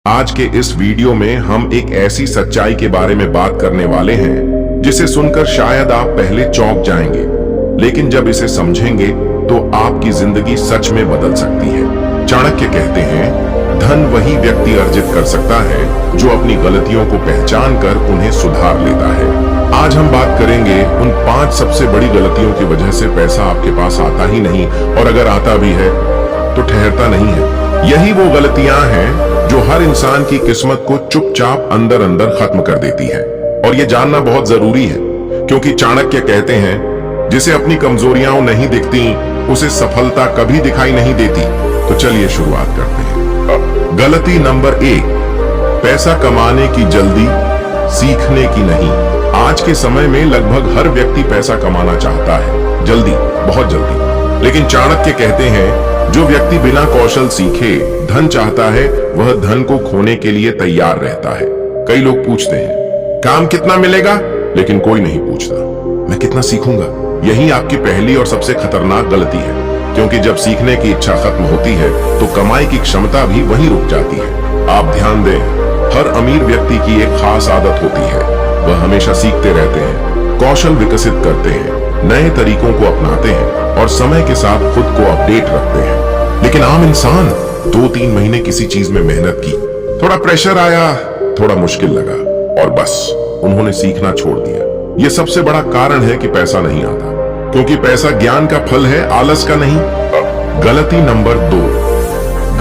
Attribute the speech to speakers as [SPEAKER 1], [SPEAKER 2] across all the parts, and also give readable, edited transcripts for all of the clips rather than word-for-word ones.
[SPEAKER 1] आज के इस वीडियो में हम एक ऐसी सच्चाई के बारे में बात करने वाले हैं जिसे सुनकर शायद आप पहले चौंक जाएंगे, लेकिन जब इसे समझेंगे तो आपकी जिंदगी सच में बदल सकती है। चाणक्य कहते हैं, धन वही व्यक्ति अर्जित कर सकता है जो अपनी गलतियों को पहचान कर उन्हें सुधार लेता है। आज हम बात करेंगे उन 5 सबसे बड़ी गलतियों की वजह से पैसा आपके पास आता ही नहीं, और अगर आता भी है तो ठहरता नहीं है। यही वो गलतियां हैं जो हर इंसान की किस्मत को चुपचाप अंदर अंदर खत्म कर देती है। और ये जानना बहुत जरूरी है, क्योंकि चाणक्य कहते हैं, जिसे अपनी कमजोरियां नहीं दिखती उसे सफलता कभी दिखाई नहीं देती। तो चलिए शुरुआत करते हैं। गलती नंबर 1, पैसा कमाने की जल्दी, सीखने की नहीं। आज के समय में लगभग हर व्यक्ति पैसा कमाना चाहता है, जल्दी, बहुत जल्दी। लेकिन चाणक्य कहते हैं, जो व्यक्ति बिना कौशल सीखे धन चाहता है वह धन को खोने के लिए तैयार रहता है। कई लोग पूछते हैं, काम कितना मिलेगा, लेकिन कोई नहीं पूछता, मैं कितना सीखूंगा। यही आपकी पहली और सबसे खतरनाक गलती है, क्योंकि जब सीखने की इच्छा खत्म होती है तो कमाई की क्षमता भी वहीं रुक जाती है। आप ध्यान दें, हर अमीर व्यक्ति की एक खास आदत होती है, वह हमेशा सीखते रहते हैं, कौशल विकसित करते हैं, नए तरीकों को अपनाते हैं और समय के साथ खुद को अपडेट रखते हैं। लेकिन आम इंसान 2-3 महीने किसी चीज में मेहनत की, थोड़ा प्रेशर आया, थोड़ा मुश्किल लगा और बस उन्होंने सीखना छोड़ दिया। यह सबसे बड़ा कारण है कि पैसा नहीं आता, क्योंकि पैसा ज्ञान का फल है, आलस का नहीं। गलती नंबर 2,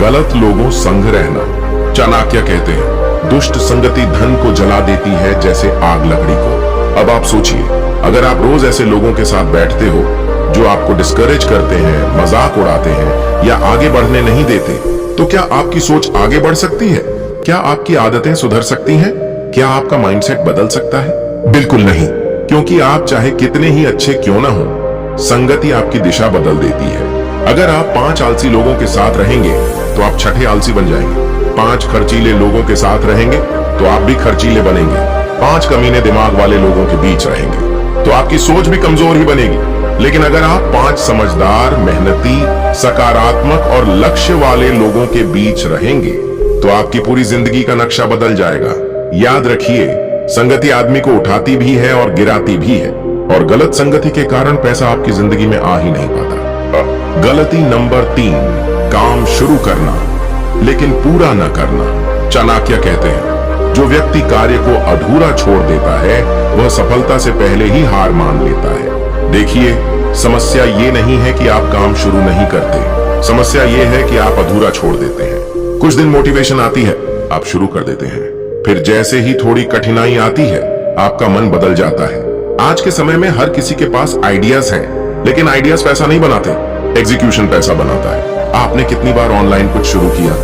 [SPEAKER 1] गलत लोगों संग रहना। चाणक्य कहते हैं, दुष्ट संगति धन को जला देती है जैसे आग लकड़ी को। अब आप सोचिए, अगर आप रोज ऐसे लोगों के साथ बैठते हो जो आपको डिस्करेज करते हैं, मजाक उड़ाते हैं या आगे बढ़ने नहीं देते, तो क्या आपकी सोच आगे बढ़ सकती है? क्या आपकी आदतें सुधर सकती हैं? क्या आपका माइंडसेट बदल सकता है? बिल्कुल नहीं, क्योंकि आप चाहे कितने ही अच्छे क्यों ना हो, संगति आपकी दिशा बदल देती है। अगर आप 5 आलसी लोगों के साथ रहेंगे तो आप छठे आलसी बन जाएंगे। 5 खर्चीले लोगों के साथ रहेंगे तो आप भी खर्चीले बनेंगे। 5 कमीने दिमाग वाले लोगों के बीच रहेंगे तो आपकी सोच भी कमजोर ही बनेगी। लेकिन अगर आप 5 समझदार, मेहनती, सकारात्मक और लक्ष्य वाले लोगों के बीच रहेंगे तो आपकी पूरी जिंदगी का नक्शा बदल जाएगा। याद रखिए, संगति आदमी को उठाती भी है और गिराती भी है, और गलत संगति के कारण पैसा आपकी जिंदगी में आ ही नहीं पाता। गलती नंबर 3, काम शुरू करना लेकिन पूरा न करना। चाणक्य कहते हैं, जो व्यक्ति कार्य को अधूरा छोड़ देता है वह सफलता से पहले ही हार मान लेता है। देखिए, समस्या ये नहीं है कि आप काम शुरू नहीं करते, समस्या ये है कि आप अधूरा छोड़ देते हैं। कुछ दिन मोटिवेशन आती है, आप शुरू कर देते हैं, फिर जैसे ही थोड़ी कठिनाई आती है आपका मन बदल जाता है। आज के समय में हर किसी के पास आइडियाज हैं, लेकिन आइडियाज पैसा नहीं बनाते, एग्जीक्यूशन पैसा बनाता है। आपने कितनी बार ऑनलाइन कुछ शुरू किया,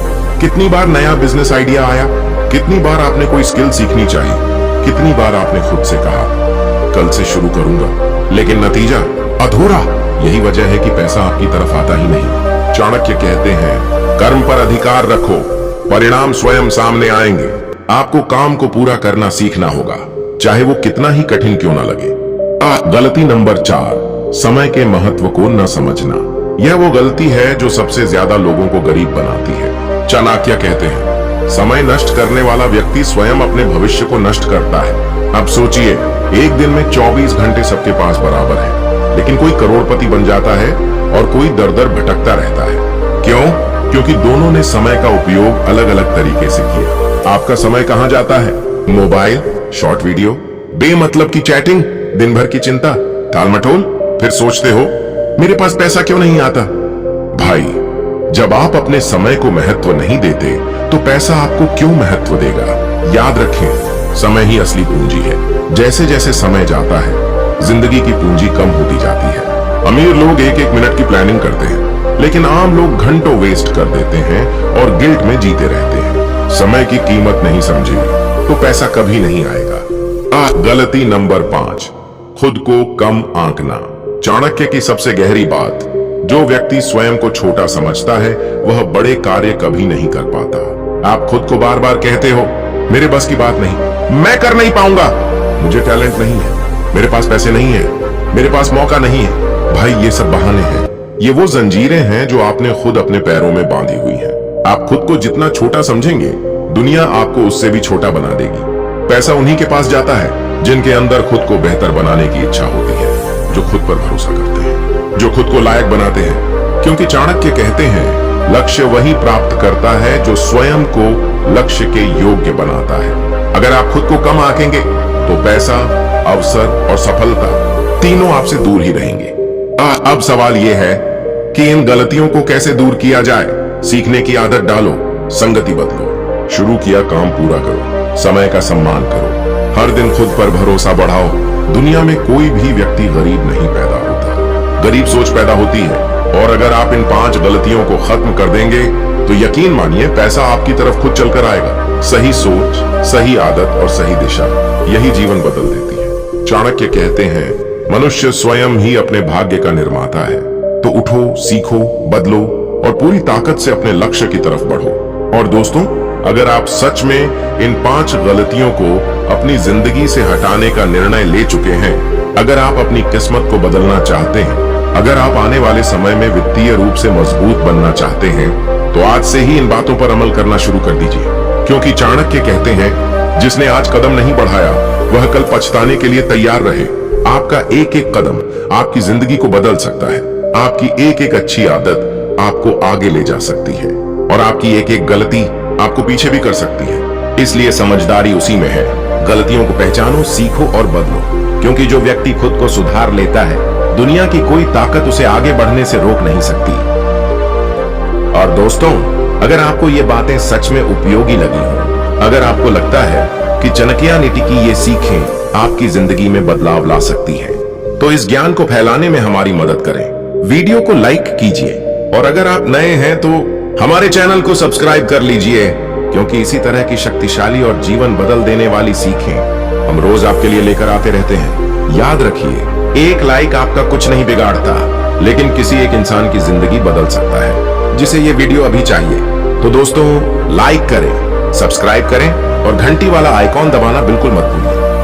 [SPEAKER 1] कितनी बार नया बिजनेस आइडिया आया, कितनी बार आपने कोई स्किल सीखनी चाहिए, कितनी बार आपने खुद से कहा कल से शुरू करूंगा, लेकिन नतीजा अधूरा। यही वजह है कि पैसा आपकी तरफ आता ही नहीं। चाणक्य कहते हैं, कर्म पर अधिकार रखो, परिणाम स्वयं सामने आएंगे। आपको काम को पूरा करना सीखना होगा, चाहे वो कितना ही कठिन क्यों ना लगे। गलती नंबर 4, समय के महत्व को न समझना। यह वो गलती है जो सबसे ज्यादा लोगों को गरीब बनाती है। चाणक्य कहते हैं, समय नष्ट करने वाला व्यक्ति स्वयं अपने भविष्य को नष्ट करता है। अब सोचिए, एक दिन में 24 घंटे सबके पास बराबर है, लेकिन कोई करोड़पति बन जाता है और कोई दर-दर भटकता रहता है। क्यों? क्योंकि दोनों ने समय का उपयोग अलग अलग तरीके से किया। आपका समय कहां जाता है? मोबाइल, शॉर्ट वीडियो, बेमतलब की चैटिंग, दिन भर की चिंता, टालमटोल, फिर सोचते हो मेरे पास पैसा क्यों नहीं आता। भाई, जब आप अपने समय को महत्व नहीं देते तो पैसा आपको क्यों महत्व देगा? याद रखें, समय ही असली पूंजी है। जैसे जैसे समय जाता है जिंदगी की पूंजी कम होती जाती है। अमीर लोग 1-1 मिनट की प्लानिंग करते हैं, लेकिन आम लोग घंटों वेस्ट कर देते हैं और गिल्ट में जीते रहते हैं। समय की कीमत नहीं समझेंगे तो पैसा कभी नहीं आएगा। गलती नंबर 5, खुद को कम आंकना। चाणक्य की सबसे गहरी बात, जो व्यक्ति स्वयं को छोटा समझता है वह बड़े कार्य कभी नहीं कर पाता। आप खुद को बार बार कहते हो, मेरे बस की बात नहीं, मैं कर नहीं पाऊंगा, मुझे टैलेंट नहीं है, मेरे पास पैसे नहीं है, मेरे पास मौका नहीं है। भाई, ये सब बहाने हैं, ये वो जंजीरें हैं जो आपने खुद अपने पैरों में बांधी हुई हैं। आप खुद को जितना छोटा समझेंगे दुनिया आपको उससे भी छोटा बना देगी। पैसा उन्हीं के पास जाता है जिनके अंदर खुद को बेहतर बनाने की इच्छा होती है, जो खुद पर भरोसा करते हैं, जो खुद को लायक बनाते हैं। क्योंकि चाणक्य कहते हैं, लक्ष्य वही प्राप्त करता है जो स्वयं को लक्ष्य के योग्य बनाता है। अगर आप खुद को कम आंकेंगे तो पैसा, अवसर और सफलता तीनों आपसे दूर ही रहेंगे। अब सवाल यह है कि इन गलतियों को कैसे दूर किया जाए। सीखने की आदत डालो, संगति बदलो, शुरू किया काम पूरा करो, समय का सम्मान करो, हर दिन खुद पर भरोसा बढ़ाओ। दुनिया में कोई भी व्यक्ति गरीब नहीं पैदा होता, गरीब सोच पैदा होती है। और अगर आप इन 5 गलतियों को खत्म कर देंगे तो यकीन मानिए पैसा आपकी तरफ खुद चलकर आएगा। सही सोच, सही आदत और सही दिशा, यही जीवन बदल देती है। चाणक्य कहते हैं, मनुष्य स्वयं ही अपने भाग्य का निर्माता है। तो उठो, सीखो, बदलो और पूरी ताकत से अपने लक्ष्य की तरफ बढ़ो। और दोस्तों, अगर आप सच में इन 5 गलतियों को अपनी जिंदगी से हटाने का निर्णय ले चुके हैं, अगर आप अपनी किस्मत को बदलना चाहते हैं, अगर आप आने वाले समय में वित्तीय रूप से मजबूत बनना चाहते हैं, तो आज से ही इन बातों पर अमल करना शुरू कर दीजिए। क्योंकि चाणक्य कहते हैं, जिसने आज कदम नहीं बढ़ाया वह कल पछताने के लिए तैयार रहे। आपका एक एक कदम आपकी जिंदगी को बदल सकता है। आपकी एक एक अच्छी आदत आपको आगे ले जा सकती है और आपकी एक एक गलती आपको पीछे भी कर सकती है। इसलिए समझदारी उसी में है। गलतियों को पहचानो, सीखो और बदलो। क्योंकि जो व्यक्ति खुद को सुधार लेता है, दुनिया की कोई ताकत उसे आगे बढ़ने से रोक नहीं सकती। और दोस्तों, अगर आपको ये बातें सच में उपयोगी लगी हो, अगर आपको लगता है कि चाणक्य नीति की ये सीखें आपकी जिंदगी में बदलाव ला सकती हैं, तो इस ज्ञान को फैलाने में हमारी मदद करें। वीडियो को लाइक कीजिए और अगर आप नए हैं तो हमारे चैनल को सब्सक्राइब कर लीजिए, क्योंकि इसी तरह की शक्तिशाली और जीवन बदल देने वाली सीखें हम रोज आपके लिए लेकर आते रहते हैं। याद रखिए, एक लाइक आपका कुछ नहीं बिगाड़ता, लेकिन किसी एक इंसान की जिंदगी बदल सकता है, जिसे ये वीडियो अभी चाहिए। तो दोस्तों, लाइक करें, सब्सक्राइब करें और घंटी वाला आइकॉन दबाना बिल्कुल मत भूलिए।